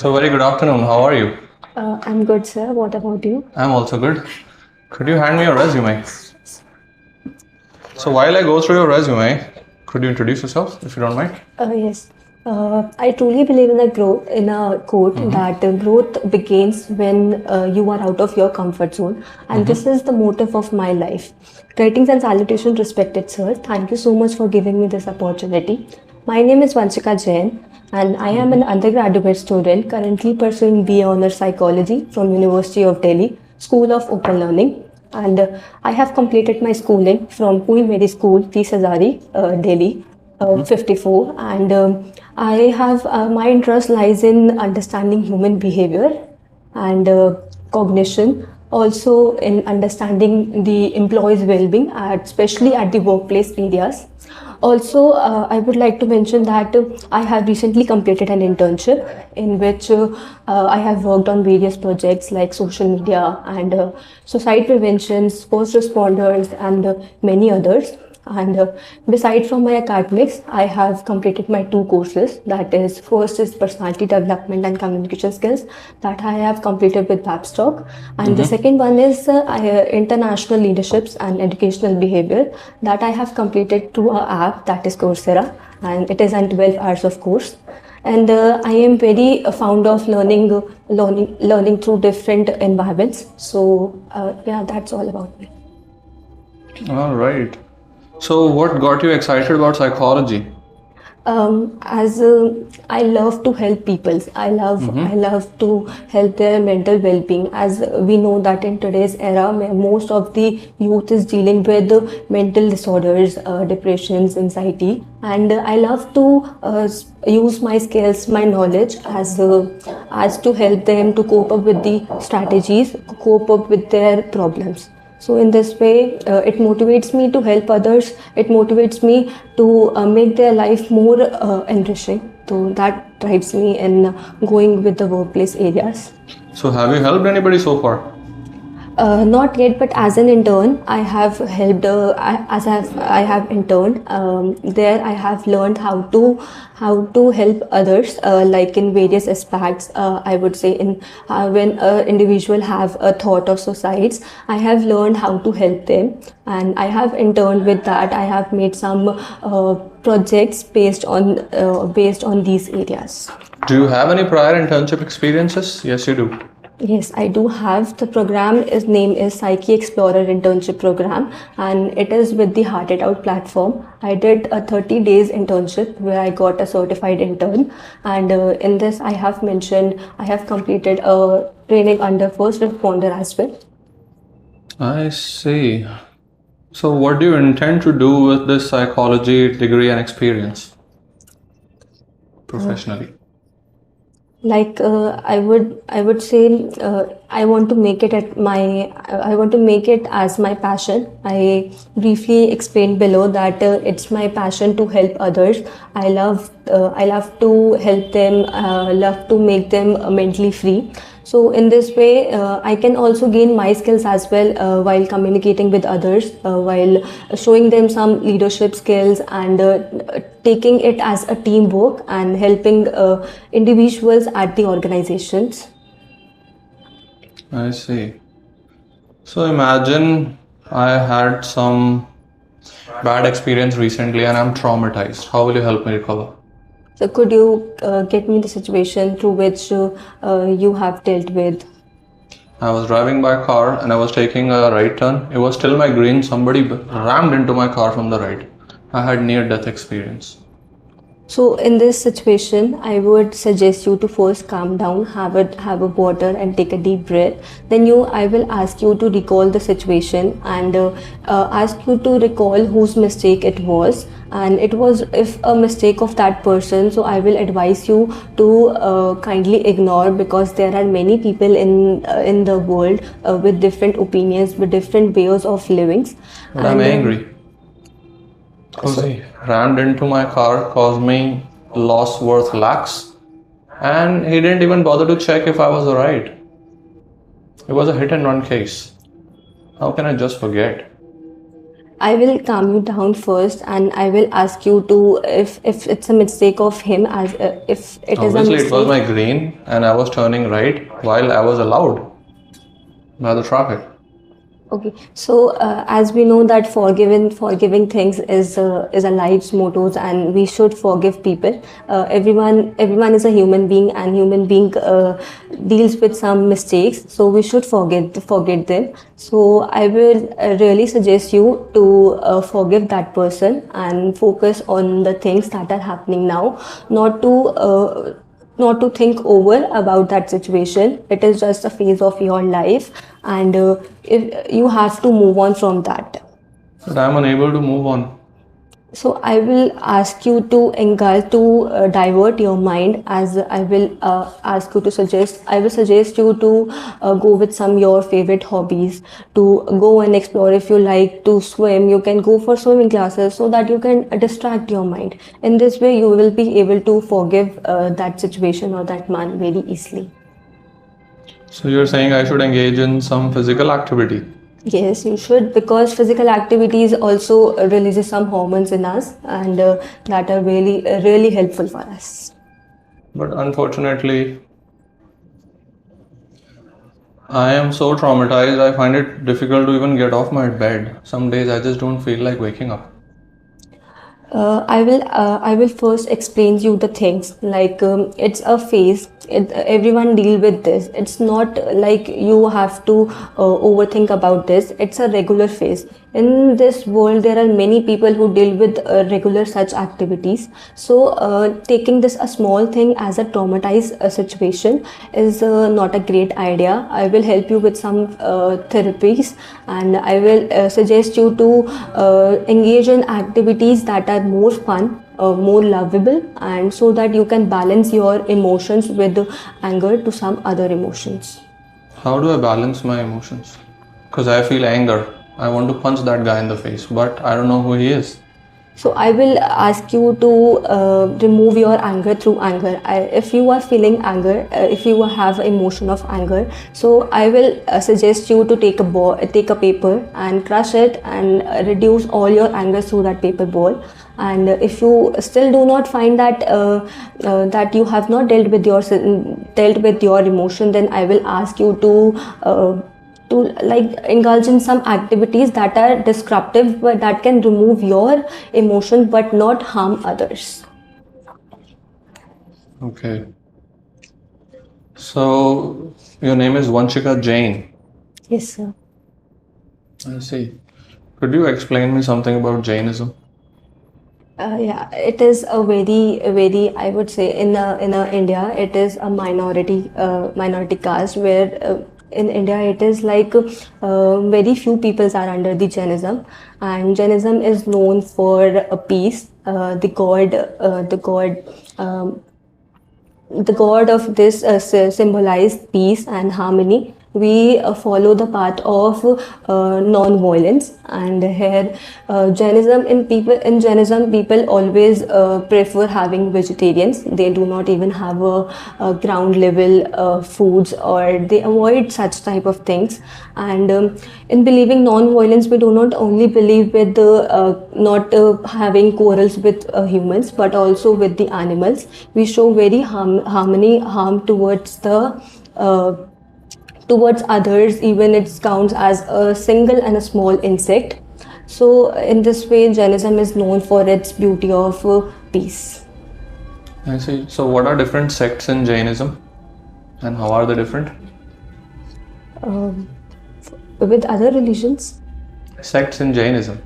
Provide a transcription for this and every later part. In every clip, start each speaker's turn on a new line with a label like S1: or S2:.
S1: So very good afternoon. How are you?
S2: I'm good, sir. What about you?
S1: I'm also good. Could you hand me your resume? So while I go through your resume, could you introduce yourself if you don't mind?
S2: Yes. I truly believe in a quote that growth begins when you are out of your comfort zone, and this is the motive of my life. Greetings and salutations, respected sir. Thank you so much for giving me this opportunity. My name is Vanshika Jain, and I am an undergraduate student currently pursuing BA Honours Psychology from University of Delhi, School of Open Learning. And I have completed my schooling from Queen Mary School, Peace Hazari, Delhi, 54. And I have my interest lies in understanding human behavior and cognition, also in understanding the employees' well-being, especially at the workplace areas. Also, I would like to mention that I have recently completed an internship in which I have worked on various projects like social media and suicide preventions, first responders, and many others. And beside from my academics, I have completed my two courses. That is, first is personality development and communication skills that I have completed with WabsTalk, and the second one is international leaderships and educational behavior that I have completed through an app that is Coursera, and it is an 12 hours of course. And I am very fond of learning through different environments. So yeah, that's all about me.
S1: All right. So what got you excited about psychology?
S2: As I love to help people. I love to help their mental well-being. As we know that in today's era, most of the youth is dealing with mental disorders, depressions, anxiety, and I love to use my skills, my knowledge as to help them to cope up with the strategies, cope up with their problems. So in this way, it motivates me to help others. It motivates me to make their life more enriching. So that drives me in going with the workplace areas.
S1: So have you helped anybody so far?
S2: Not yet, but as an intern, I have helped. I have interned there. I have learned how to help others, like in various aspects. I would say in when an individual have a thought of suicides, I have learned how to help them, and I have interned with that. I have made some projects based on these areas.
S1: Do you have any prior internship experiences? Yes, you do.
S2: Yes, I do have. The program is name is Psyche Explorer Internship Program, and it is with the Heart It Out platform. I did a 30 days internship where I got a certified intern, and in this I have mentioned I have completed a training under first responder as well.
S1: I see. So what do you intend to do with this psychology degree and experience professionally?
S2: Like I would say I want to make it I want to make it as my passion. I briefly explained below that it's my passion to help others. I love to help them, love to make them mentally free. So in this way, I can also gain my skills as well while communicating with others, while showing them some leadership skills and taking it as a teamwork and helping individuals at the organizations.
S1: I see. So imagine I had some bad experience recently and I'm traumatized. How will you help me recover?
S2: So could you get me the situation through which you have dealt with?
S1: I was driving my car and I was taking a right turn. It was still my green. Somebody rammed into my car from the right. I had near-death experience.
S2: So in this situation, I would suggest you to first calm down, have a water, and take a deep breath. Then I will ask you to recall the situation and ask you to recall whose mistake it was. And it was if a mistake of that person, so I will advise you to kindly ignore, because there are many people in the world with different opinions, with different ways of living.
S1: But I'm angry. Because he rammed into my car, caused me loss worth lakhs, and he didn't even bother to check if I was alright. It was a hit and run case. How can I just forget?
S2: I will calm you down first, and I will ask you to, if it's a mistake of him, as if it is a
S1: Obviously, it was my
S2: mistake.
S1: green and I was turning right while I was allowed by the traffic.
S2: Okay, so as we know that forgiving things is a life's mottos, and we should forgive people. Everyone is a human being, and human being deals with some mistakes. So we should forget them. So I will really suggest you to forgive that person and focus on the things that are happening now, not to. Not to think over about that situation. It is just a phase of your life, and if you have to move on from that.
S1: But I'm unable to move on.
S2: So I will ask you to engulf, to divert your mind, as I will ask you to suggest. I will suggest you to go with some your favorite hobbies. To go and explore. If you like to swim, you can go for swimming classes so that you can distract your mind. In this way, you will be able to forgive that situation or that man very easily.
S1: So you're saying I should engage in some physical activity?
S2: Yes, you should, because physical activities also releases some hormones in us, and that are really helpful for us.
S1: But unfortunately, I am so traumatized, I find it difficult to even get off my bed. Some days I just don't feel like waking up.
S2: I will first explain you the things, like it's a phase. Everyone deal with this. It's not like you have to overthink about this. It's a regular phase. In this world, there are many people who deal with regular such activities. So taking this a small thing as a traumatized situation is not a great idea. I will help you with some therapies, and I will suggest you to engage in activities that are more fun, more lovable, and so that you can balance your emotions with anger to some other emotions.
S1: How do I balance my emotions? Because I feel anger. I want to punch that guy in the face, but I don't know who he is.
S2: So I will ask you to remove your anger through anger. If you are feeling anger, if you have emotion of anger, so I will suggest you to take a paper and crush it, and reduce all your anger through that paper ball. And if you still do not find that that you have not dealt with your emotion, then I will ask you to like indulge in some activities that are disruptive, but that can remove your emotion but not harm others.
S1: Okay. So your name is Vanshika Jain.
S2: Yes, sir.
S1: I see. Could you explain me something about Jainism?
S2: Yeah, it is a very, I would say, in India, it is a minority caste, where in India it is like very few peoples are under the Jainism, and Jainism is known for peace. The god of this symbolized peace and harmony. We follow the path of non-violence, and here in Jainism people always prefer having vegetarians. They do not even have a ground level foods, or they avoid such type of things. And in believing non-violence, we do not only believe with not having quarrels with humans, but also with the animals. We show very harm towards others, even it counts as a single and a small insect. So in this way, Jainism is known for its beauty of peace.
S1: I see. So what are different sects in Jainism and how are they different?
S2: With other religions,
S1: Sects in Jainism.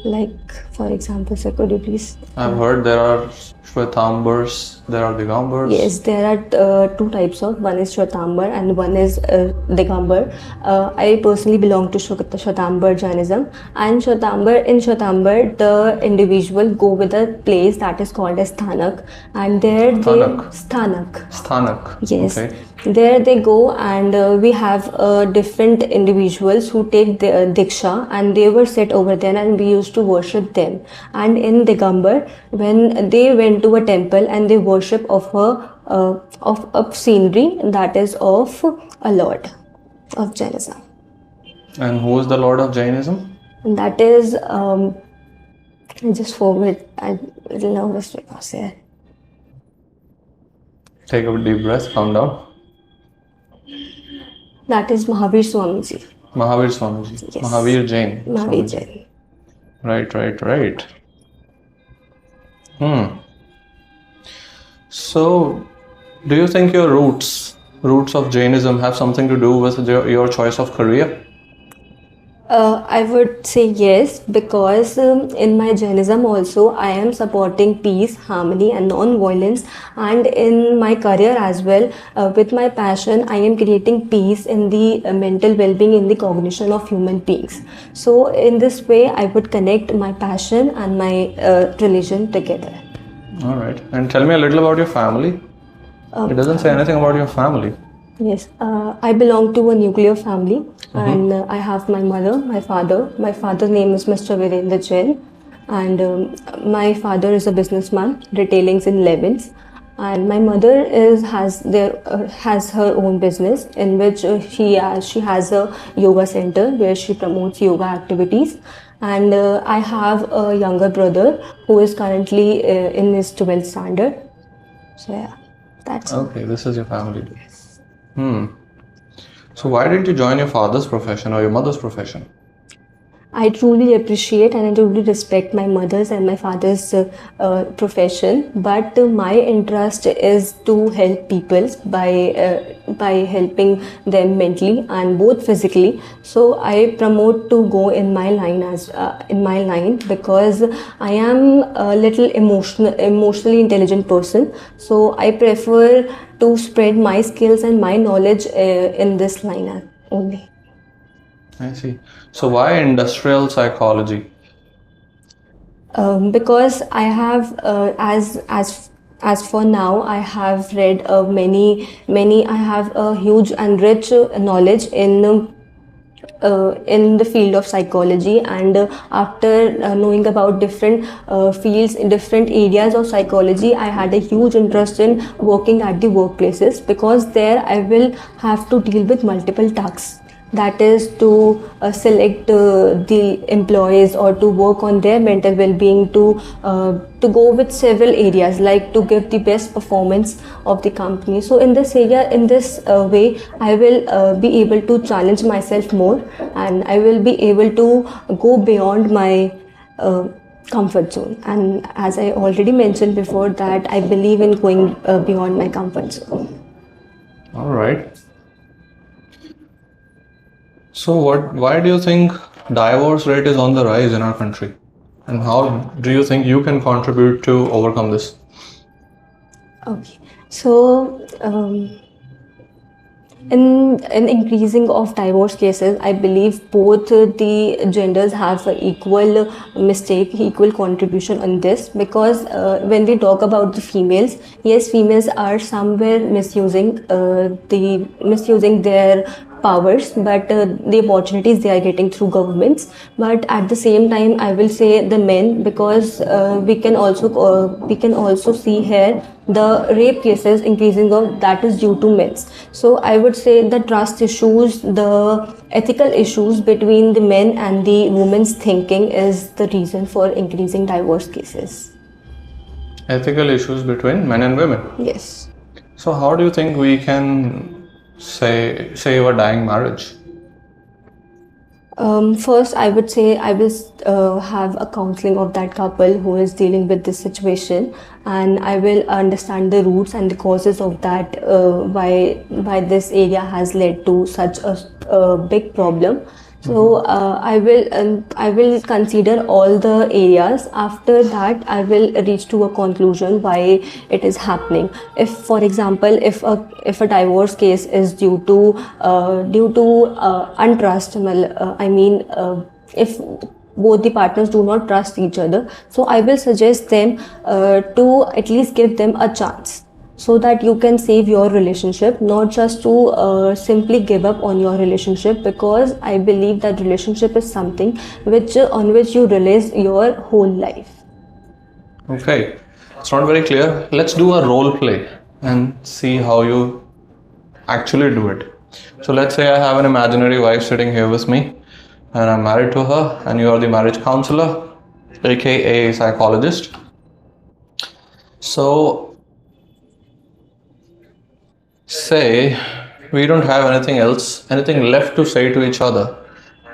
S2: like for example, sir, could you please?
S1: I've heard there are Shwetambars, there are Digambars.
S2: Yes, there are two types of. One is Shwetambar and one is Digambar. I personally belong to Shwetambar Jainism. And in Shwetambar, the individual go with a place that is called as Sthanak, and there Sthanak.
S1: Sthanak.
S2: Yes.
S1: Okay.
S2: There they go, and we have different individuals who take the Diksha, and they were set over there, and we used to worship them. And in Digambar, when they went to a temple and they worship of a scenery that is of a lord of Jainism.
S1: And who is the Lord of Jainism?
S2: and that is I just forgot. I'm a little nervous because here.
S1: Take a deep breath, calm down.
S2: That is Mahavir Swamiji.
S1: Mahavir Swamiji.
S2: Yes.
S1: Mahavir Jain.
S2: Mahavir
S1: Swamiji.
S2: Jain.
S1: Right. So, do you think your roots of Jainism have something to do with your choice of career?
S2: I would say yes, because in my Jainism also I am supporting peace, harmony, and non-violence, and in my career as well, with my passion, I am creating peace in the mental well-being, in the cognition of human beings. So, in this way, I would connect my passion and my religion together.
S1: All right. And tell me a little about your family. It doesn't say anything about your family.
S2: Yes, I belong to a nuclear family, and I have my mother, my father. My father's name is Mr. Virendra Jain, and my father is a businessman, retailing in Levins, and my mother has her own business in which she has a yoga center where she promotes yoga activities. And I have a younger brother who is currently in his 12th standard. So yeah, that's
S1: okay. This is your family. So why did you join your father's profession or your mother's profession?
S2: I truly appreciate and I truly respect my mother's and my father's profession, but my interest is to help people by helping them mentally and both physically. So I promote to go in my line because I am a little emotionally intelligent person. So I prefer to spread my skills and my knowledge in this line only.
S1: I see. So why industrial psychology?
S2: Because I have as for now I have read many. I have a huge and rich knowledge in the field of psychology, and after knowing about different fields in different areas of psychology, I had a huge interest in working at the workplaces, because there I will have to deal with multiple tasks. That is to select the employees or to work on their mental well-being, to go with several areas, like to give the best performance of the company. So in this area, in this way, I will be able to challenge myself more, and I will be able to go beyond my comfort zone. And as I already mentioned before, that I believe in going beyond my comfort zone.
S1: All right. So why do you think divorce rate is on the rise in our country? And how do you think you can contribute to overcome this?
S2: Okay, so in increasing of divorce cases, I believe both the genders have a equal contribution on this, because when we talk about the females, yes, females are somewhere misusing their powers, but the opportunities they are getting through governments. But at the same time, I will say the men, because we can also see here the rape cases increasing of that is due to men. So I would say the trust issues, the ethical issues between the men and the women's thinking is the reason for increasing divorce cases.
S1: Ethical issues between men and women.
S2: Yes.
S1: So how do you think we can save a dying marriage?
S2: First, I would say I will have a counseling of that couple who is dealing with this situation, and I will understand the roots and the causes of that, why this area has led to such a big problem. So I will consider all the areas. After that, I will reach to a conclusion why it is happening. If, for example, if a divorce case is due to untrust, if both the partners do not trust each other, so I will suggest them to at least give them a chance, so that you can save your relationship, not just to simply give up on your relationship, because I believe that relationship is something on which you release your whole life.
S1: Okay, it's not very clear. Let's do a role play and see how you actually do it. So let's say I have an imaginary wife sitting here with me, and I'm married to her, and you are the marriage counselor, aka psychologist. So, say we don't have anything left to say to each other,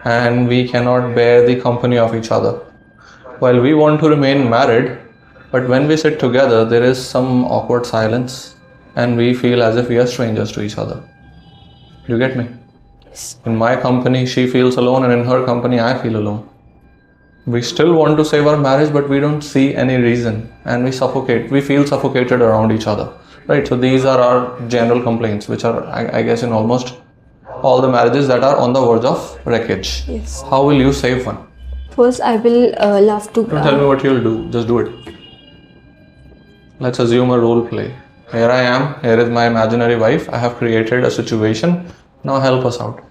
S1: and we cannot bear the company of each other. While we want to remain married, but when we sit together, there is some awkward silence, and we feel as if we are strangers to each other. You get me? In my company, she feels alone, and in her company, I feel alone. We still want to save our marriage, but we don't see any reason, and we suffocate. We feel suffocated around each other, right? So these are our general complaints, which are, I guess, in almost all the marriages that are on the verge of wreckage.
S2: Yes.
S1: How will you save one?
S2: First, I will love to.
S1: Don't tell me what you'll do. Just do it. Let's assume a role play. Here I am. Here is my imaginary wife. I have created a situation. Now help us out.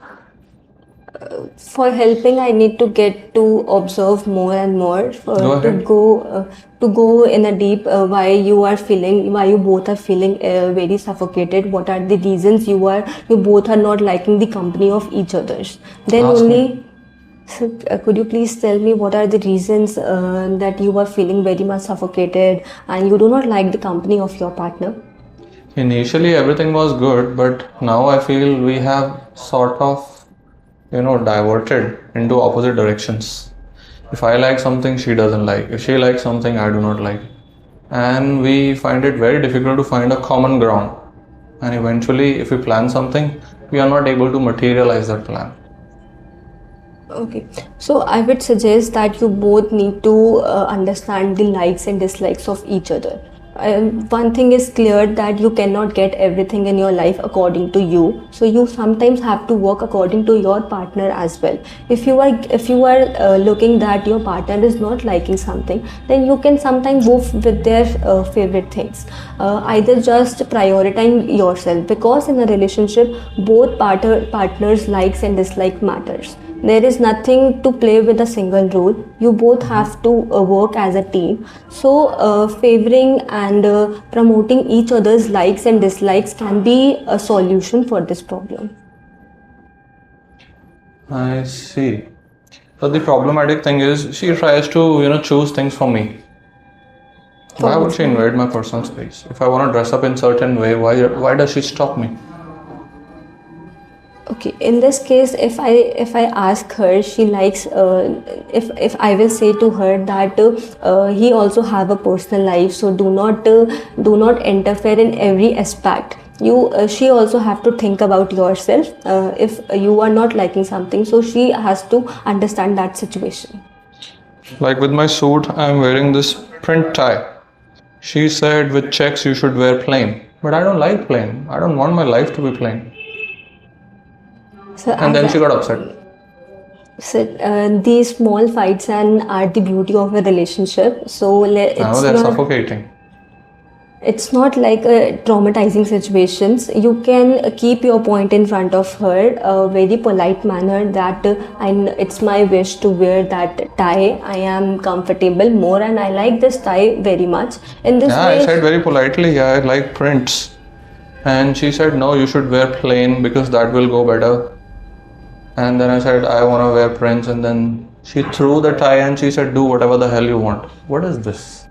S2: For helping, I need to get to observe more and more to go in a deep why you both are feeling very suffocated. What are the reasons you both are not liking the company of each others? Then
S1: Ask
S2: only.
S1: me.
S2: So, could you please tell me what are the reasons that you are feeling very much suffocated and you do not like the company of your partner?
S1: Initially, everything was good, but now I feel we have sort of, diverted into opposite directions. If I like something, she doesn't like. If she likes something, I do not like. And we find it very difficult to find a common ground. And eventually, if we plan something, we are not able to materialize that plan.
S2: Okay, so I would suggest that you both need to understand the likes and dislikes of each other. One thing is clear, that you cannot get everything in your life according to you. So you sometimes have to work according to your partner as well. If you are looking that your partner is not liking something, then you can sometimes go with their favorite things. Either just prioritize yourself, because in a relationship, both partners likes and dislike matters. There is nothing to play with a single rule. You both have to work as a team. So favoring and promoting each other's likes and dislikes can be a solution for this problem.
S1: I see. But the problematic thing is, she tries to, choose things for me. Why would she invade my personal space? If I want to dress up in certain way, why does she stop me?
S2: Okay, in this case, if I ask her, she likes. If I will say to her that he also have a personal life, so do not interfere in every aspect. She also have to think about yourself. If you are not liking something, so she has to understand that situation.
S1: Like with my suit, I'm wearing this print tie. She said with checks you should wear plain, but I don't like plain. I don't want my life to be plain.
S2: So
S1: And then she got upset.
S2: So these small fights are the beauty of a relationship. So
S1: Now they're suffocating.
S2: It's not like traumatizing situations. You can keep your point in front of her, a very polite manner, that it's my wish to wear that tie. I am comfortable more and I like this tie very much. In this way,
S1: I said very politely, I like prints. And she said, no, you should wear plain because that will go better. And then I said, I want to wear prints. And then she threw the tie and she said, do whatever the hell you want. What is this?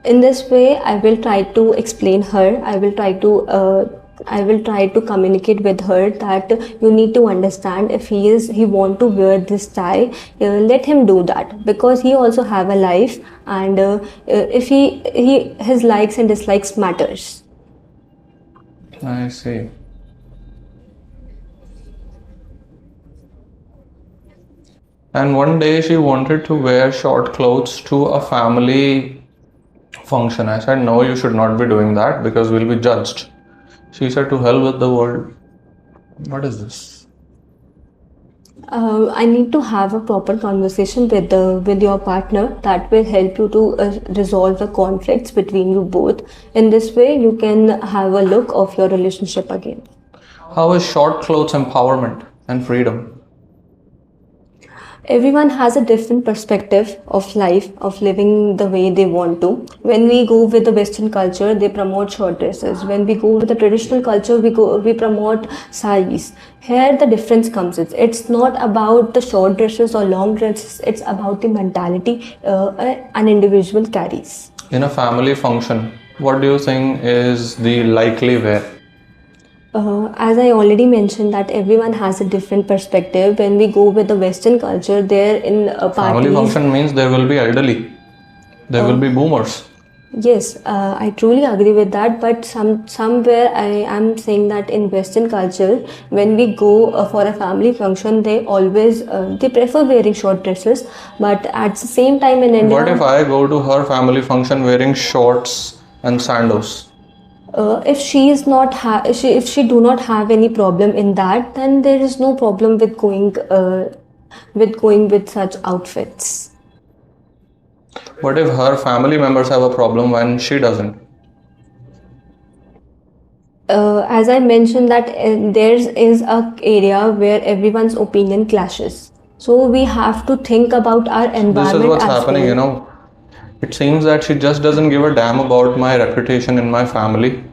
S2: In this way, I will try to explain her. I will try to communicate with her that you need to understand, if he want to wear this tie, let him do that, because he also have a life, and if his likes and dislikes matters.
S1: I see. And one day she wanted to wear short clothes to a family function. I said, no, you should not be doing that because we'll be judged. She said, to hell with the world. What is this?
S2: I need to have a proper conversation with your partner that will help you to resolve the conflicts between you both. In this way, you can have a look of your relationship again.
S1: How is short clothes empowerment and freedom?
S2: Everyone has a different perspective of life, of living the way they want to. When we go with the Western culture, they promote short dresses. When we go with the traditional culture, we promote saris. Here the difference comes. It's not about the short dresses or long dresses. It's about the mentality an individual carries.
S1: In a family function, what do you think is the likely wear?
S2: As I already mentioned, that everyone has a different perspective. When we go with the Western culture, there in
S1: Family
S2: parties.
S1: function means there will be elderly, there will be boomers.
S2: Yes, I truly agree with that. But somewhere I am saying that in Western culture, when we go for a family function, they always they prefer wearing short dresses. But at the same time in India,
S1: What if I go to her family function wearing shorts and sandals?
S2: if she is not if she do not have any problem in that, then there is no problem with going with such outfits.
S1: What if her family members have a problem when she doesn't?
S2: As I mentioned that there is a area where everyone's opinion clashes. So we have to think about our environment.
S1: This is what's
S2: as
S1: happening,
S2: well.
S1: you know. It seems that she just doesn't give a damn about my reputation in my family.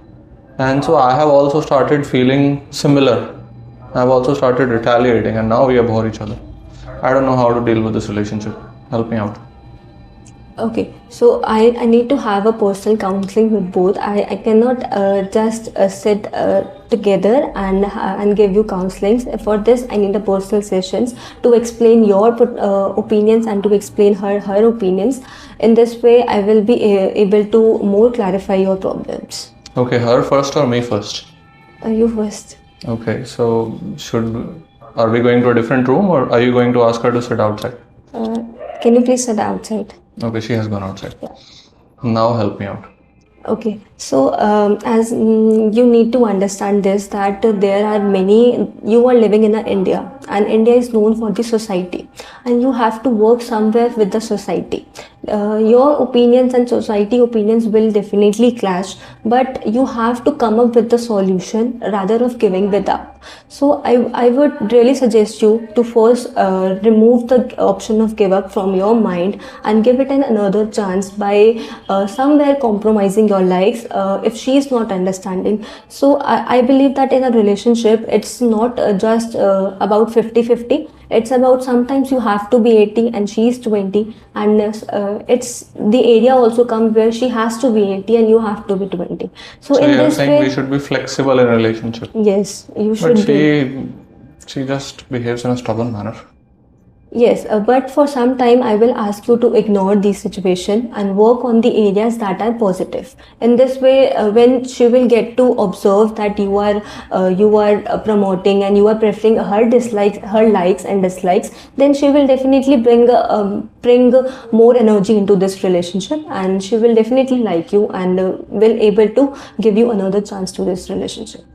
S1: And so I have also started feeling similar. I've also started retaliating, and now we abhor each other. I don't know how to deal with this relationship. Help me out.
S2: Okay, so I need to have a personal counseling with both. I cannot just sit together and give you counselings. For this, I need a personal sessions to explain your opinions and to explain her opinions. In this way, I will be able to more clarify your problems.
S1: Okay, her first or me first?
S2: You first.
S1: Okay, so are we going to a different room, or are you going to ask her to sit outside?
S2: Can you please sit outside?
S1: Okay, she has gone outside. Now help me out.
S2: Okay, so as you need to understand this, that there are many, you are living in India, and India is known for the society, and you have to work somewhere with the society. Your opinions and society opinions will definitely clash, but you have to come up with the solution rather of giving it up. So I would really suggest you to first remove the option of give up from your mind and give it another chance by somewhere compromising your life if she is not understanding. So I believe that in a relationship, it's not just about 50-50. It's about sometimes you have to be 80 and she is 20, and it's the area also comes where she has to be 80 and you have to be 20. So in
S1: you're
S2: this
S1: saying
S2: way,
S1: we should be flexible in a relationship.
S2: yes, you should
S1: But
S2: be.
S1: she just behaves in a stubborn manner.
S2: Yes, but for some time I will ask you to ignore the situation and work on the areas that are positive. In this way, when she will get to observe that you are promoting and you are preferring her likes and dislikes, then she will definitely bring more energy into this relationship, and she will definitely like you and will able to give you another chance to this relationship.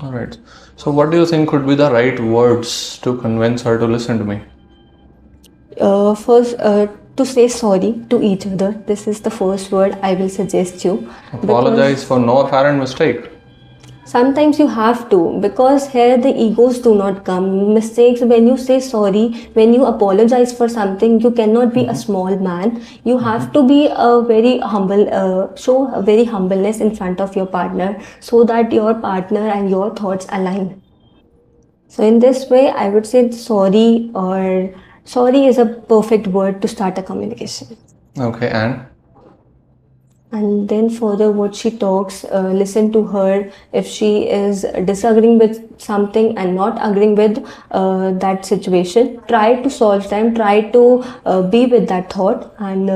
S1: All right. So what do you think could be the right words to convince her to listen to me?
S2: First, to say sorry to each other. This is the first word I will suggest you.
S1: Apologize for no apparent mistake.
S2: Sometimes you have to, because here the egos do not come. Mistakes, when you say sorry, when you apologize for something, you cannot be a small man. You have to be a very humble, show a very humbleness in front of your partner so that your partner and your thoughts align. So in this way, I would say sorry, or sorry is a perfect word to start a communication.
S1: Okay,
S2: and then further what she talks, listen to her. If she is disagreeing with something and not agreeing with that situation, try to solve them, try to be with that thought, and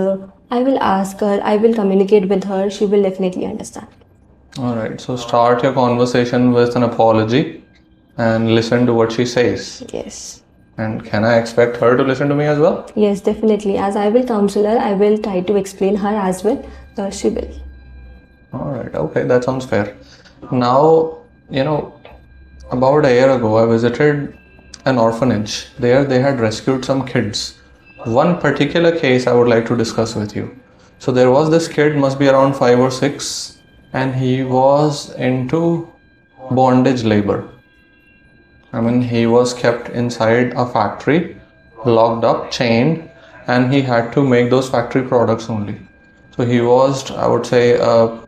S2: I will ask her, I will communicate with her, she will definitely understand.
S1: All right, so start your conversation with an apology and listen to what she says.
S2: Yes.
S1: And can I expect her to listen to me as well?
S2: Yes, definitely. As I will counsel her, I will try to explain her as well. She will.
S1: All right, okay, that sounds fair. Now, about a year ago, I visited an orphanage. There, they had rescued some kids. One particular case I would like to discuss with you. So there was this kid, must be around 5 or 6, and he was into bondage labor. I mean, he was kept inside a factory locked up, chained, and he had to make those factory products only. So he was, I would say, a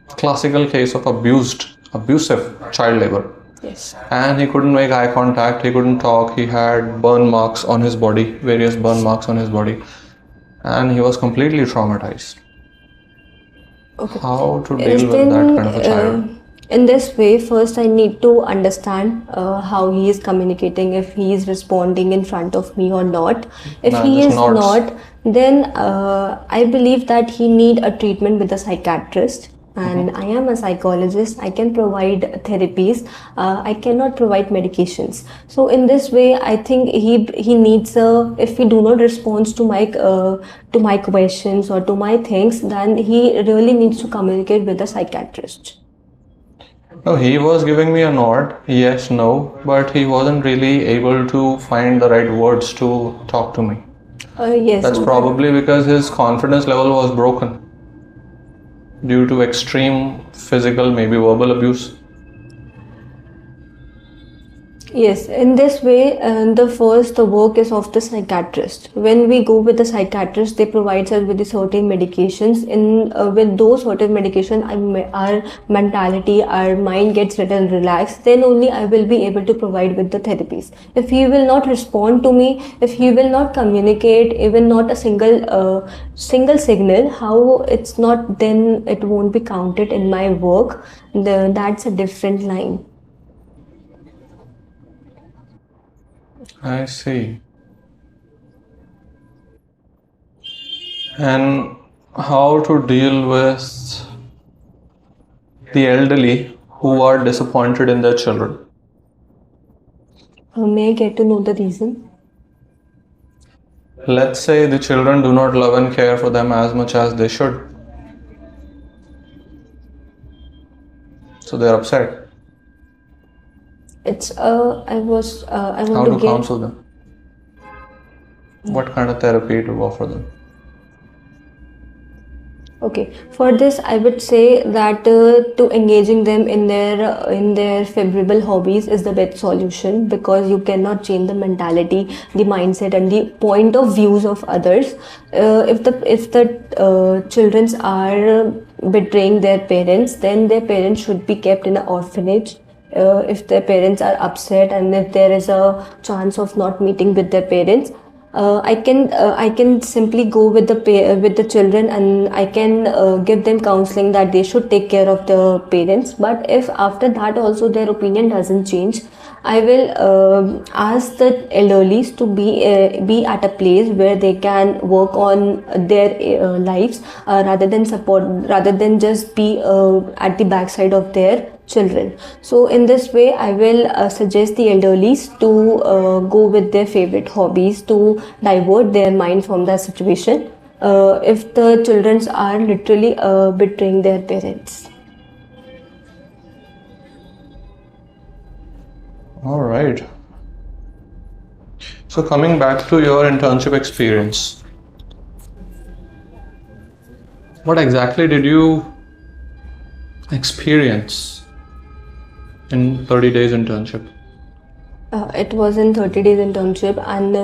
S1: classical case of abusive child labor.
S2: Yes.
S1: And he couldn't make eye contact, he couldn't talk, he had burn marks on his body, various burn marks on his body, and he was completely traumatized.
S2: Okay.
S1: How to deal with that kind of a child?
S2: In this way, first I need to understand how he is communicating, if he is responding in front of me or not. If
S1: Nah,
S2: he
S1: just
S2: is
S1: nods.
S2: not, then I believe that he need a treatment with a psychiatrist. And I am a psychologist. I can provide therapies. I cannot provide medications. So in this way, I think he needs a. If he do not respond to my questions or to my things, then he really needs to communicate with a psychiatrist.
S1: No, he was giving me a nod, yes, no, but he wasn't really able to find the right words to talk to me.
S2: Yes.
S1: That's probably because his confidence level was broken due to extreme physical, maybe verbal abuse.
S2: Yes, in this way, the work is of the psychiatrist. When we go with the psychiatrist, they provide us with the certain medications. With those certain medication, our mentality, our mind gets little relaxed. Then only I will be able to provide with the therapies. If he will not respond to me, if he will not communicate, even not a single signal, how it's not, then it won't be counted in my work. That's a different line.
S1: I see. And how to deal with the elderly who are disappointed in their children?
S2: May I get to know the reason?
S1: Let's say the children do not love and care for them as much as they should. So they're upset.
S2: It's I want
S1: How
S2: to
S1: to
S2: give.
S1: counsel them? What kind of therapy to offer them?
S2: Okay, for this I would say that to engaging them in their favorable hobbies is the best solution, because you cannot change the mentality, the mindset, and the point of views of others. If the children are betraying their parents, then their parents should be kept in an orphanage. If their parents are upset and if there is a chance of not meeting with their parents, I can simply go with with the children, and I can give them counseling that they should take care of the parents. But if after that also their opinion doesn't change, I will ask the elderlies to be at a place where they can work on their lives, rather than just be at the backside of their children. So in this way, I will suggest the elderlies to go with their favorite hobbies to divert their mind from that situation. If the children are literally betraying their parents.
S1: All right. So coming back to your internship experience, what exactly did you experience in 30 days internship?
S2: It was in 30 days internship, and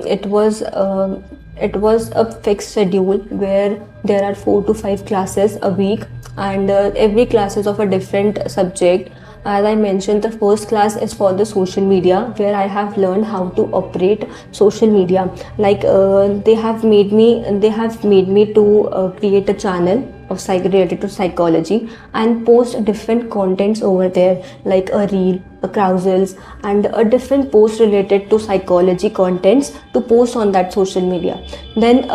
S2: it was a fixed schedule where there are 4 to 5 classes a week, and every class is of a different subject. As I mentioned, the first class is for the social media, where I have learned how to operate social media. Like they have made me to create a channel of related to psychology and post different contents over there, like a reel, a carousels, and a different post related to psychology contents to post on that social media. Then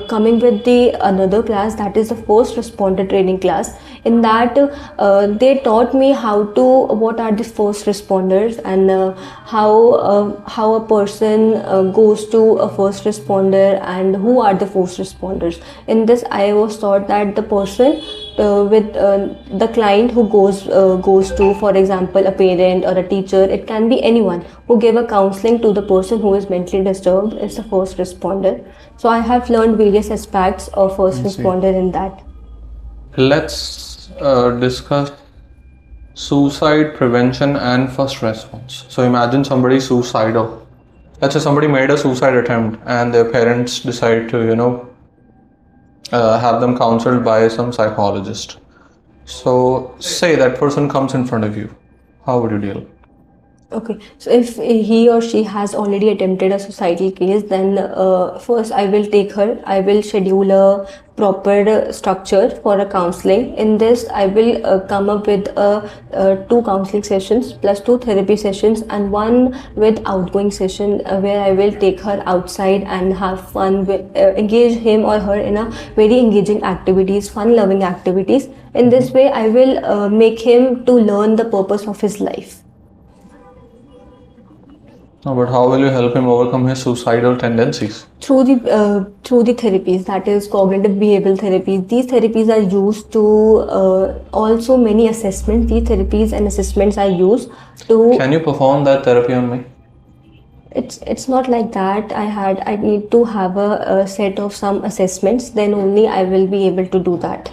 S2: coming with the another class, that is the first responder training class. In that they taught me what are the first responders, and how a person goes to a first responder, and who are the first responders. In this, I was taught that the person with the client who goes to, for example, a parent or a teacher, it can be anyone who gave a counseling to the person who is mentally disturbed, is the first responder. So I have learned various aspects of first responder in that.
S1: Let's discuss suicide prevention and first response. So imagine somebody suicidal let's say somebody made a suicide attempt and their parents decide to, have them counseled by some psychologist. So, say that person comes in front of you. How would you deal?
S2: Okay, so if he or she has already attempted a suicidal case, then first I will take her, I will schedule a proper structure for a counseling. In this, I will come up with two counseling sessions plus two therapy sessions and one with outgoing session where I will take her outside and have fun, engage him or her in a very engaging activities, fun loving activities. In this way, I will make him to learn the purpose of his life.
S1: No, but how will you help him overcome his suicidal tendencies?
S2: Through the therapies, that is cognitive behavioral therapies. These therapies are used to also many assessments. These therapies and assessments are used to.
S1: Can you perform that therapy on me?
S2: It's not like that. I need to have a set of some assessments. Then only I will be able to do that.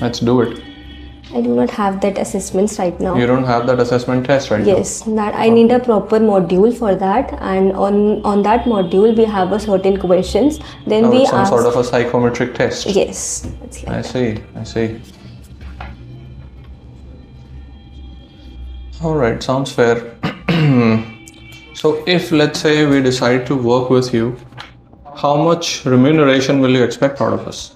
S1: Let's do it.
S2: I do not have that assessments right now.
S1: You don't have that assessment test right now?
S2: Yes, that I need a proper module for that, and on that module we have a certain questions. Then we
S1: it's some
S2: ask,
S1: sort of a psychometric test.
S2: Yes, it's like
S1: I see. All right, sounds fair. So if, let's say, we decide to work with you, how much remuneration will you expect out of us?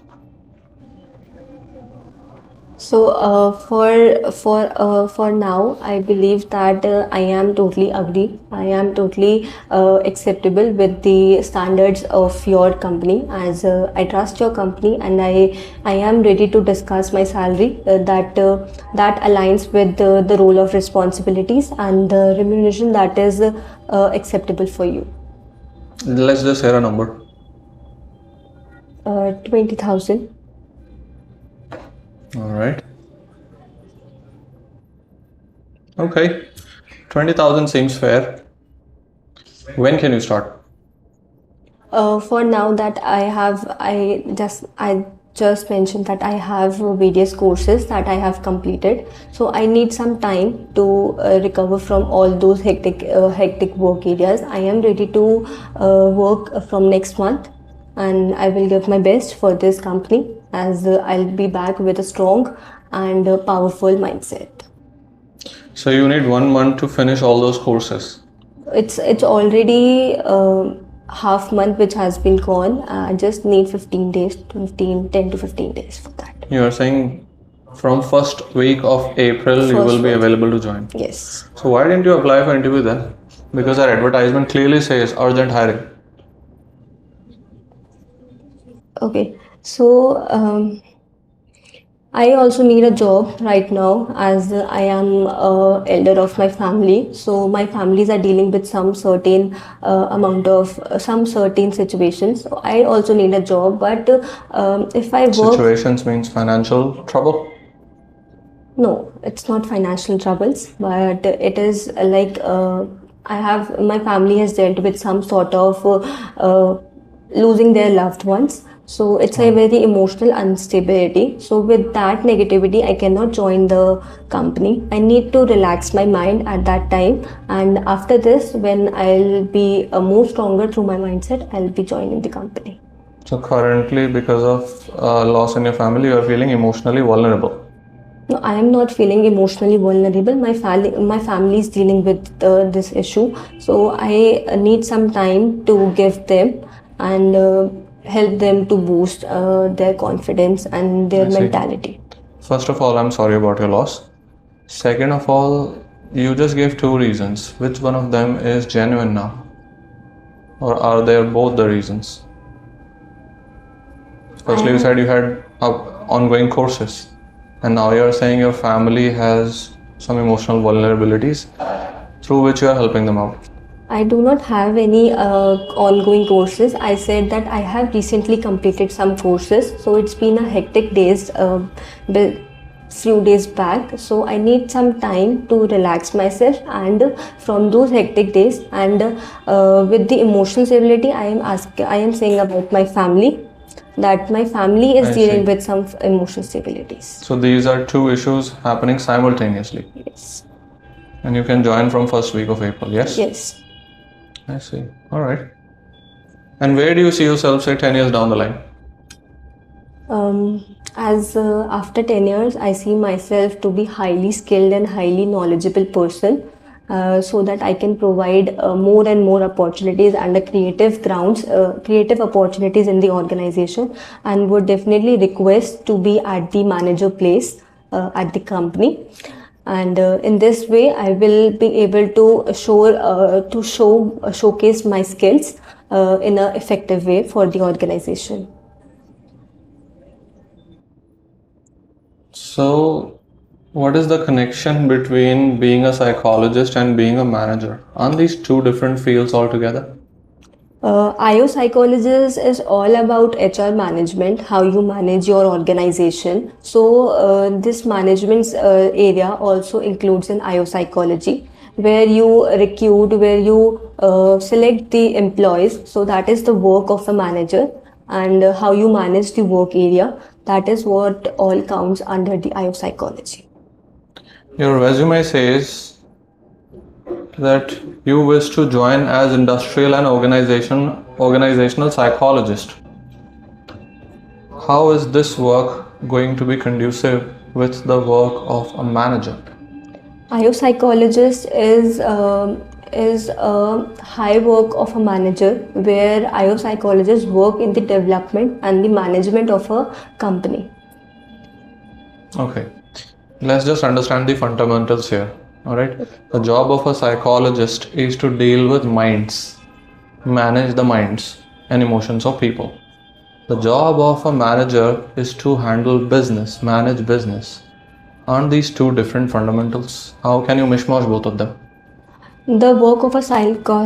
S2: So for now, I believe that I am totally agree. I am totally acceptable with the standards of your company, as I trust your company, and I am ready to discuss my salary that aligns with the role of responsibilities and the remuneration that is acceptable for you.
S1: Let's just hear a number.
S2: 20,000.
S1: All right. Okay. 20,000 seems fair. When can you start?
S2: For now that I just mentioned that I have various courses that I have completed. So I need some time to recover from all those hectic work areas. I am ready to work from next month, and I will give my best for this company, as I'll be back with a strong and powerful mindset.
S1: So you need 1 month to finish all those courses.
S2: It's already half month which has been gone. I just need 10 to 15 days for that.
S1: You are saying from first week of April you will be available to join?
S2: Yes.
S1: So why didn't you apply for interview then? Because our advertisement clearly says urgent hiring.
S2: Okay. So I also need a job right now, as I am elder of my family. So my families are dealing with some certain amount of some certain situations. So I also need a job, but if I work,
S1: situations means financial trouble?
S2: No, it's not financial troubles, but it is like my family has dealt with some sort of losing their loved ones. So it's a very emotional instability. So with that negativity, I cannot join the company. I need to relax my mind at that time. And after this, when I'll be more stronger through my mindset, I'll be joining the company.
S1: So currently, because of loss in your family, you are feeling emotionally vulnerable.
S2: No, I am not feeling emotionally vulnerable. My family is dealing with this issue. So I need some time to give them and help them to boost their confidence and their mentality.
S1: First of all, I'm sorry about your loss. Second of all, you just gave two reasons. Which one of them is genuine now? Or are there both the reasons? Firstly, you said you had ongoing courses, and now you're saying your family has some emotional vulnerabilities through which you are helping them out.
S2: I do not have any ongoing courses. I said that I have recently completed some courses. So it's been a hectic days, few days back. So I need some time to relax myself, and from those hectic days and with the emotional stability, I am saying about my family, that my family is dealing with some emotional stabilities.
S1: So these are two issues happening simultaneously.
S2: Yes.
S1: And you can join from first week of April, yes?
S2: Yes.
S1: I see. All right. And where do you see yourself, say, 10 years down the line?
S2: As after 10 years, I see myself to be highly skilled and highly knowledgeable person, so that I can provide more and more opportunities and creative opportunities in the organization, and would definitely request to be at the manager place at the company. And in this way, I will be able to showcase my skills in an effective way for the organization.
S1: So, what is the connection between being a psychologist and being a manager? Aren't these two different fields altogether?
S2: IO Psychologist is all about HR management, how you manage your organization. So, this management area also includes an IO Psychology, where you recruit, where you select the employees. So, that is the work of a manager, and how you manage the work area. That is what all counts under the IO Psychology.
S1: Your resume says that you wish to join as industrial and organizational psychologist. How is this work going to be conducive with the work of a manager?
S2: IO Psychologist is a high work of a manager, where IO psychologists work in the development and the management of a company.
S1: Okay, let's just understand the fundamentals here. All right, the job of a psychologist is to deal with minds, manage the minds and emotions of people. The job of a manager is to handle business, manage business. Aren't these two different fundamentals? How can you mishmash both of them?
S2: The work of a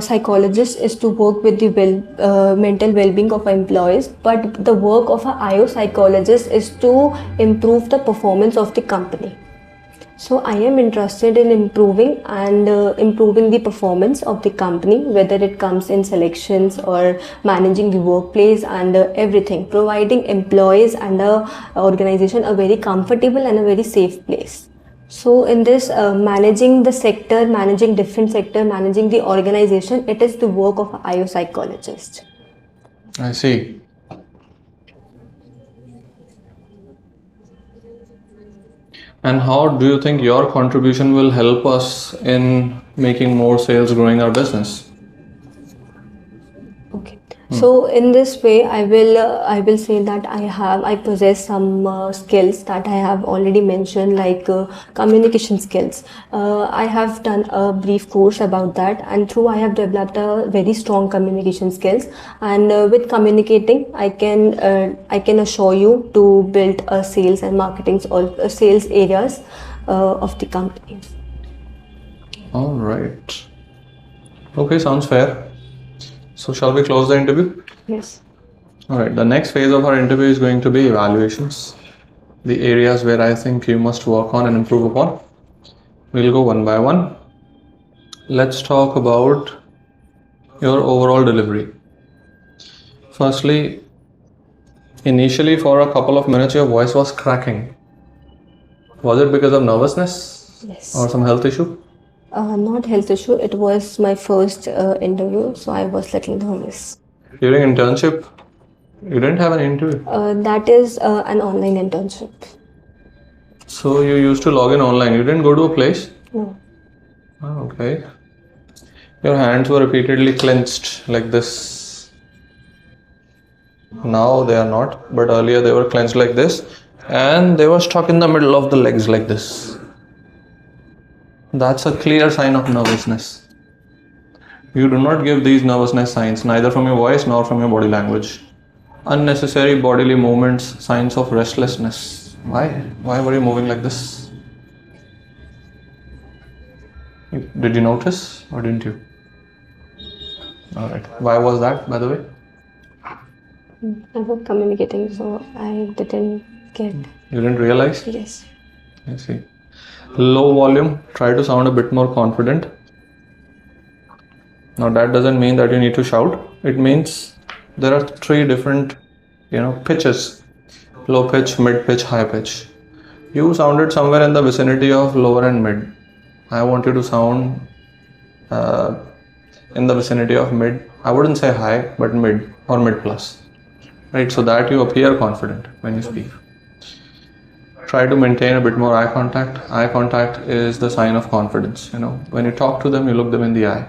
S2: psychologist is to work with the mental well-being of employees, but the work of an IO psychologist is to improve the performance of the company. So I am interested in improving the performance of the company, whether it comes in selections or managing the workplace and everything, providing employees and the organization a very comfortable and a very safe place. So in this managing the sector, managing different sector, managing the organization, it is the work of an IO psychologist.
S1: I see. And how do you think your contribution will help us in making more sales, growing our business?
S2: Okay. So in this way, I will say that I possess some skills that I have already mentioned, like communication skills. I have done a brief course about that, and through I have developed a very strong communication skills. And with communicating, I can assure you to build a sales and marketing or sales areas of the company.
S1: All right. Okay, sounds fair. So shall we close the interview?
S2: Yes.
S1: All right. The next phase of our interview is going to be evaluations. The areas where I think you must work on and improve upon. We'll go one by one. Let's talk about your overall delivery. Firstly, initially for a couple of minutes your voice was cracking. Was it because of nervousness?
S2: Yes.
S1: Or some health issue?
S2: Not health issue. It was my first interview, so I was little nervous.
S1: During internship, you didn't have an interview?
S2: That is an online internship.
S1: So you used to log in online. You didn't go to a place?
S2: No.
S1: Oh, okay. Your hands were repeatedly clenched like this. Now they are not, but earlier they were clenched like this, and they were stuck in the middle of the legs like this. That's a clear sign of nervousness. You do not give these nervousness signs, neither from your voice nor from your body language. Unnecessary bodily movements, signs of restlessness. Why? Why were you moving like this? Did you notice or didn't you? Alright. Why was that, by the way?
S2: I was communicating, so I didn't get.
S1: You didn't realize?
S2: Yes.
S1: I see. Low volume, try to sound a bit more confident. Now that doesn't mean that you need to shout. It means there are three different, pitches. Low pitch, mid pitch, high pitch. You sounded somewhere in the vicinity of lower and mid. I want you to sound in the vicinity of mid. I wouldn't say high, but mid or mid plus, right? So that you appear confident when you speak. Try to maintain a bit more eye contact. Eye contact is the sign of confidence. When you talk to them, you look them in the eye.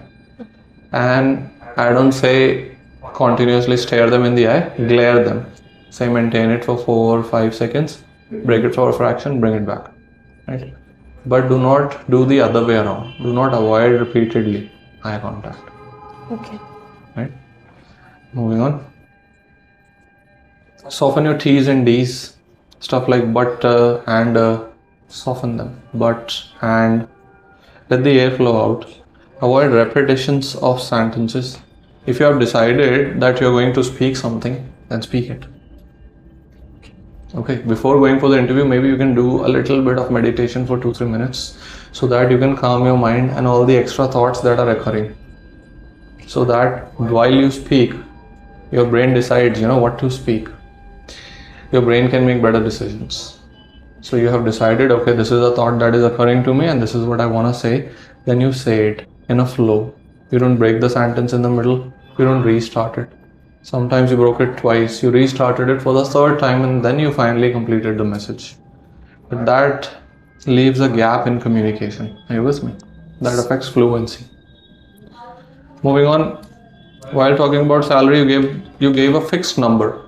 S1: And I don't say continuously stare them in the eye, glare them. Say maintain it for 4 or 5 seconds, break it for a fraction, bring it back. Right? But do not do the other way around. Do not avoid repeatedly eye contact.
S2: Okay.
S1: Right? Moving on. Soften your T's and D's. Stuff like but and soften them. But and let the air flow out. Avoid repetitions of sentences. If you have decided that you're going to speak something, then speak it. Okay, before going for the interview, maybe you can do a little bit of meditation for 2-3 minutes so that you can calm your mind and all the extra thoughts that are occurring. So that while you speak, your brain decides, what to speak. Your brain can make better decisions. So you have decided, okay, this is a thought that is occurring to me and this is what I want to say. Then you say it in a flow. You don't break the sentence in the middle. You don't restart it. Sometimes you broke it twice. You restarted it for the third time and then you finally completed the message. But that leaves a gap in communication. Are you with me? That affects fluency. Moving on. While talking about salary, you gave a fixed number.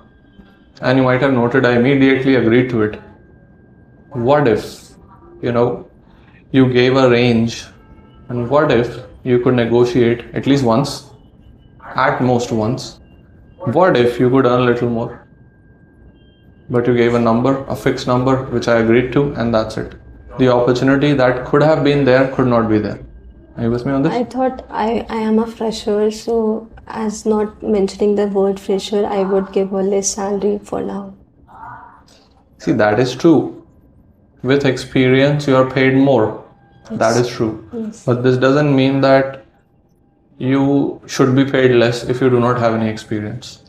S1: And you might have noted I immediately agreed to it. What if, you gave a range, and what if you could negotiate at least once, at most once? What if you could earn a little more? But you gave a number, a fixed number, which I agreed to, and that's it. The opportunity that could have been there could not be there. Are you with me on this?
S2: I thought I am a fresher, so as not mentioning the word fresher, I would give a less salary for now.
S1: See, that is true. With experience, you are paid more. Yes. That is true.
S2: Yes.
S1: But this doesn't mean that you should be paid less if you do not have any experience.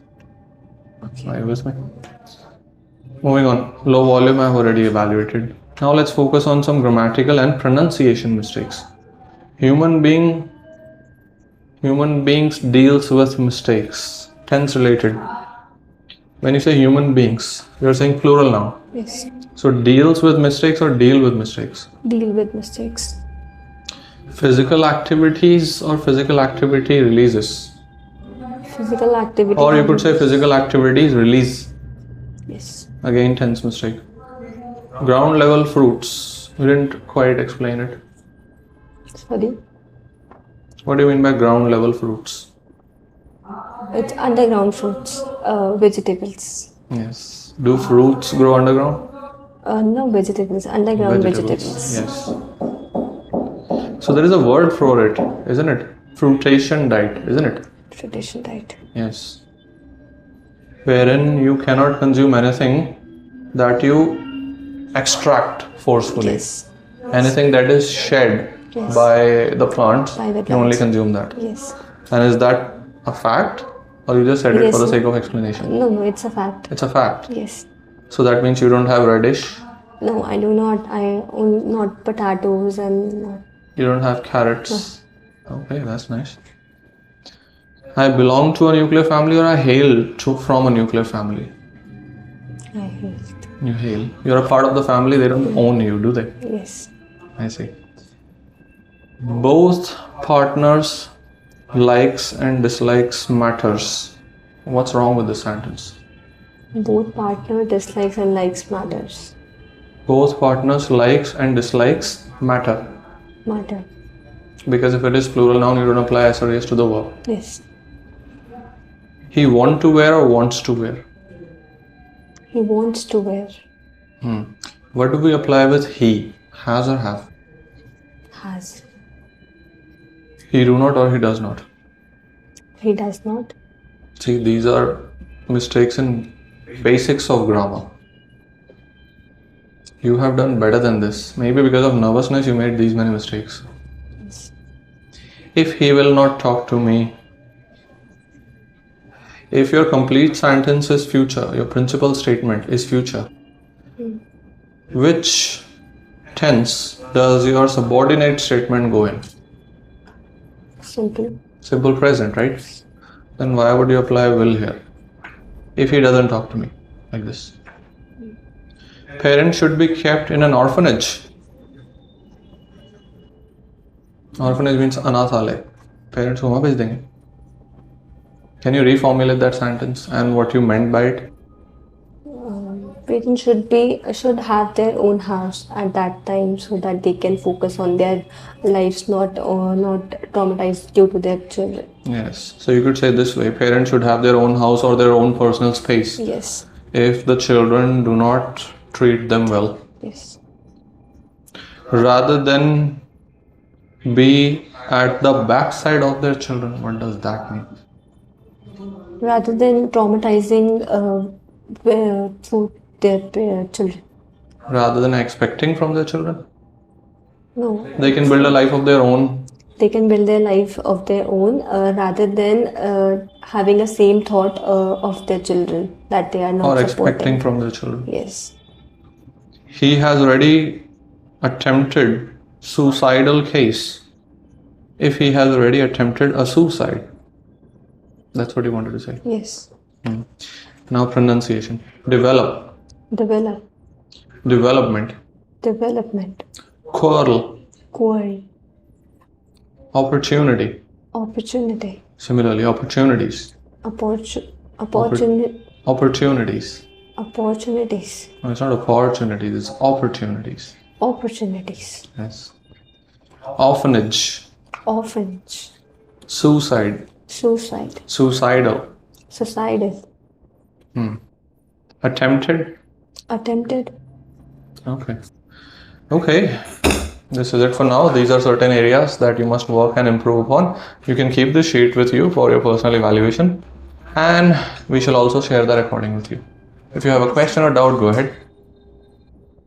S1: Okay. Are you with me? Moving on. Low volume I've already evaluated. Now let's focus on some grammatical and pronunciation mistakes. Human beings deals with mistakes. Tense related. When you say human beings, you're saying plural now.
S2: Yes.
S1: So deals with mistakes or deal with mistakes?
S2: Deal with mistakes.
S1: Physical activities or physical activity releases?
S2: Physical activity.
S1: Or you could say physical activities release.
S2: Yes.
S1: Again, tense mistake. Ground level fruits. You didn't quite explain it.
S2: Sorry?
S1: What do you mean by ground level fruits?
S2: It's underground fruits, vegetables.
S1: Yes. Do fruits grow underground?
S2: No, vegetables, underground vegetables.
S1: Yes. So there is a word for it, isn't it? Fruitation diet, isn't it?
S2: Fruitation diet.
S1: Yes. Wherein you cannot consume anything that you extract forcefully.
S2: Yes.
S1: Anything that is shed by the plants, you only consume that.
S2: Yes.
S1: And is that a fact? Or you just said it for the sake of explanation?
S2: No, it's a fact.
S1: It's a fact?
S2: Yes.
S1: So that means you don't have radish?
S2: No, I do not. I own not potatoes and...
S1: You don't have carrots? No. Okay, that's nice. I belong to a nuclear family or I hail from a nuclear family?
S2: I hail.
S1: You hail. You're a part of the family, they don't own you, do they?
S2: Yes.
S1: I see. Both partners' likes and dislikes matters. What's wrong with this sentence?
S2: Both partner dislikes and likes matters.
S1: Both partners' likes and dislikes matter.
S2: Matter.
S1: Because if it is plural noun, you don't apply S or S to the verb.
S2: Yes.
S1: He want to wear or wants to wear?
S2: He wants to wear.
S1: What do we apply with he? Has or have?
S2: Has.
S1: He do not or he does not?
S2: He does not.
S1: See, these are mistakes in basics of grammar. You have done better than this. Maybe because of nervousness you made these many mistakes.
S2: Yes.
S1: If he will not talk to me. If your complete sentence is future, your principal statement is future, which tense does your subordinate statement go in?
S2: Simple.
S1: Simple present, right? Then why would you apply will here if he doesn't talk to me like this? Parents should be kept in an orphanage. Orphanage means anathalaya. Parents को वहाँ भेज देंगे. Can you reformulate that sentence and what you meant by it?
S2: Parents should have their own house at that time so that they can focus on their lives, not traumatized due to their children.
S1: Yes. So you could say this way: parents should have their own house or their own personal space.
S2: Yes.
S1: If the children do not treat them well.
S2: Yes.
S1: Rather than be at the backside of their children. What does that mean?
S2: Rather than traumatizing through their children.
S1: Rather than expecting from their children?
S2: No.
S1: They can build a life of their own.
S2: They can build their life of their own rather than having a same thought of their children that they are not
S1: or
S2: supporting.
S1: Expecting from their children.
S2: Yes.
S1: He has already attempted suicidal case. If he has already attempted a suicide. That's what you wanted to say.
S2: Yes.
S1: Now pronunciation. Develop.
S2: Develop.
S1: Development.
S2: Development.
S1: Quarrel.
S2: Quarry.
S1: Opportunity.
S2: Opportunity.
S1: Similarly, opportunities.
S2: Opportunities.
S1: Opportunities.
S2: Opportunities.
S1: No, it's not opportunities, it's opportunities.
S2: Opportunities.
S1: Yes. Orphanage.
S2: Orphanage.
S1: Suicide.
S2: Suicide.
S1: Suicidal.
S2: Suicidal.
S1: Attempted.
S2: Attempted.
S1: Okay. This is it for now. These are certain areas that you must work and improve upon. You can keep this sheet with you for your personal evaluation. And we shall also share the recording with you. If you have a question or doubt, go ahead.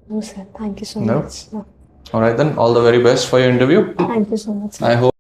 S2: No, sir. Thank you so
S1: No?
S2: much. No.
S1: Alright then, all the very best for your interview.
S2: Thank you so much, sir.
S1: I hope